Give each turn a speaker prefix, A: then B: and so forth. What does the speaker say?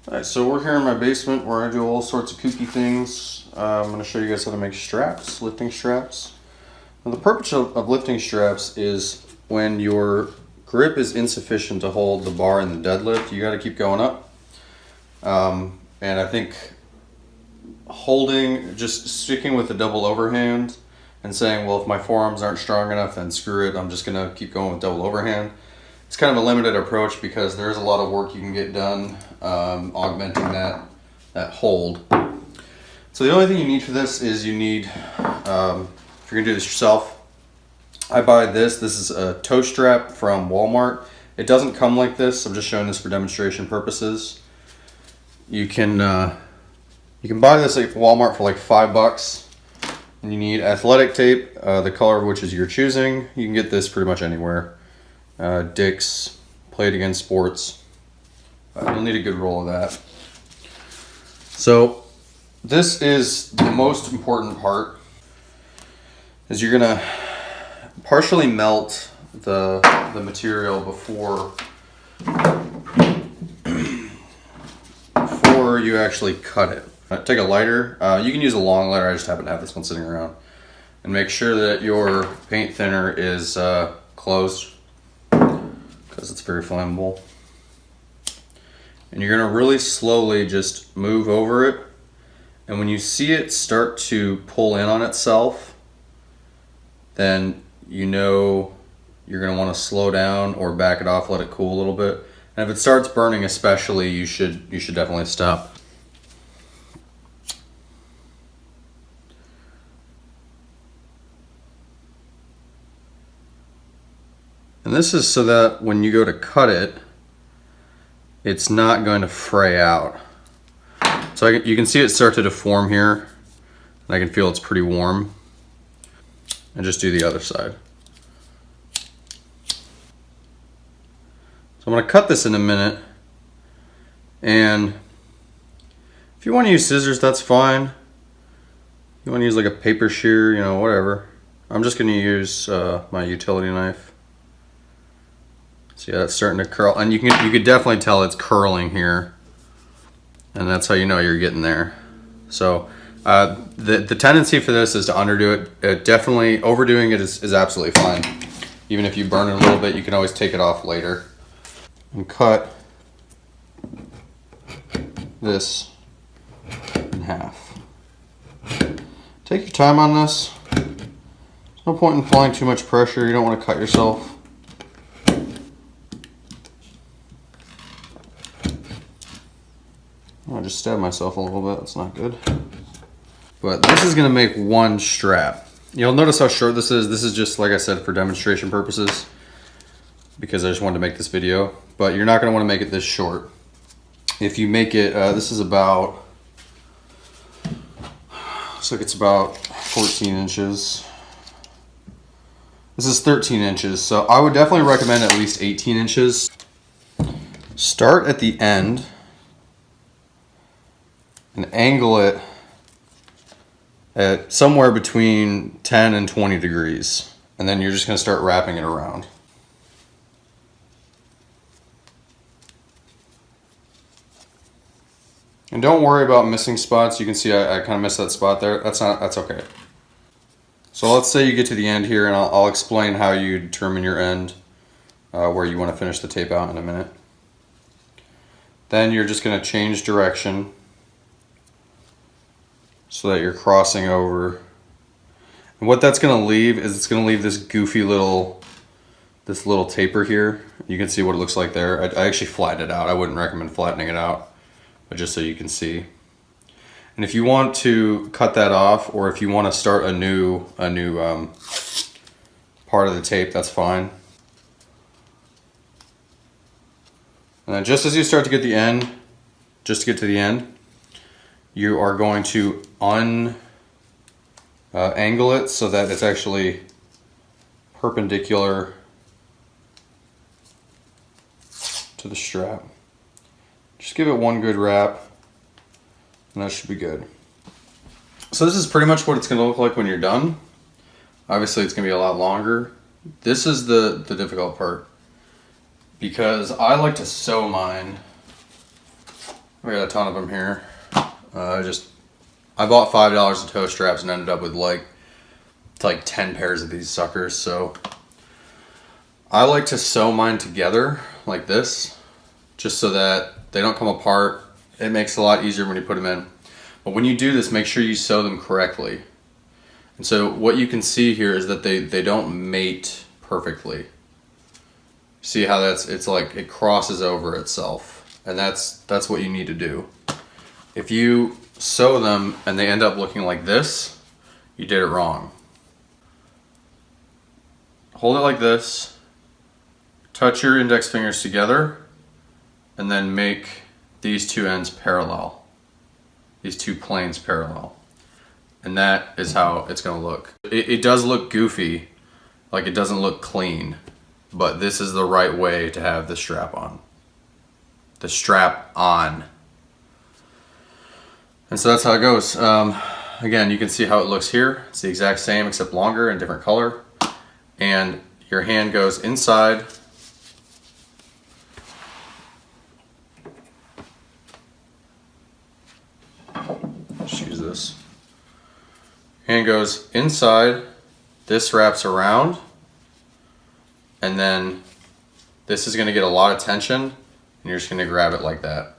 A: Alright, so we're here in my basement where I do all sorts of kooky things. I'm going to show you guys how to make straps, lifting straps. Now, the purpose of lifting straps is when your grip is insufficient to hold the bar in the deadlift, you got to keep going up. And I think just sticking with the double overhand and saying, well, if my forearms aren't strong enough, then screw it, I'm just going to keep going with double overhand. It's kind of a limited approach because there's a lot of work you can get done augmenting that hold. So the only thing you need for this is you need, if you're gonna do this yourself, I buy this. This is a toe strap from Walmart. It doesn't come like this. I'm just showing this for demonstration purposes. You can buy this at Walmart for like $5, and you need athletic tape, the color of which is your choosing. You can get this pretty much anywhere. Dick's, Play It Again Sports. You'll need a good roll of that. So this is the most important part, is you're gonna partially melt the material before you actually cut it. Take a lighter. You can use a long lighter. I just happen to have this one sitting around. And make sure that your paint thinner is closed, because it's very flammable. And you're gonna really slowly just move over it. And when you see it start to pull in on itself, then you know you're gonna wanna slow down or back it off, let it cool a little bit. And if it starts burning especially, you should definitely stop. And this is so that when you go to cut it, it's not going to fray out. So you can see it start to deform here, and I can feel it's pretty warm. And just do the other side. So I'm going to cut this in a minute, and if you want to use scissors, that's fine. You want to use like a paper shear, you know, whatever. I'm just going to use my utility knife. So yeah, it's starting to curl, and you could definitely tell it's curling here, and that's how you know you're getting there. So the tendency for this is to underdo it. Definitely overdoing it is absolutely fine. Even if you burn it a little bit, you can always take it off later. And cut this in half. Take your time on this. There's no point in applying too much pressure. You don't want to cut yourself. I just stabbed myself a little bit. That's not good. But this is going to make one strap. You'll notice how short this is. This is just, like I said, for demonstration purposes, because I just wanted to make this video. But you're not going to want to make it this short. If you make it, this is about, looks like it's about 14 inches. This is 13 inches, so I would definitely recommend at least 18 inches. Start at the end and angle it at somewhere between 10 and 20 degrees. And then you're just going to start wrapping it around. And don't worry about missing spots. You can see I kind of missed that spot there. That's okay. So let's say you get to the end here, and I'll explain how you determine your end, where you want to finish the tape out in a minute. Then you're just going to change direction so that you're crossing over. And what that's going to leave is it's going to leave this goofy little taper here. You can see what it looks like there. I actually flattened it out. I wouldn't recommend flattening it out, but just so you can see. And if you want to cut that off, or if you want to start a new part of the tape, that's fine. And then just as you start to get the end, just to get to the end, you are going to angle it so that it's actually perpendicular to the strap. Just give it one good wrap, and that should be good. So this is pretty much what it's going to look like when you're done. Obviously it's going to be a lot longer. This is the difficult part, because I like to sew mine We got a ton of them here. I bought $5 of toe straps and ended up with like 10 pairs of these suckers. So I like to sew mine together like this, just so that they don't come apart. It makes it a lot easier when you put them in. But when you do this, make sure you sew them correctly. And so what you can see here is that they don't mate perfectly. See how it's like it crosses over itself, and that's what you need to do. If you sew them and they end up looking like this, you did it wrong. Hold it like this, touch your index fingers together, and then make these two ends parallel, these two planes parallel. And that is how it's gonna look. It does look goofy, like it doesn't look clean, but this is the right way to have the strap on. The strap on. And so that's how it goes. Again, you can see how it looks here. It's the exact same except longer and different color. And your hand goes inside. Just use this. Hand goes inside, this wraps around, and then this is going to get a lot of tension, and you're just going to grab it like that.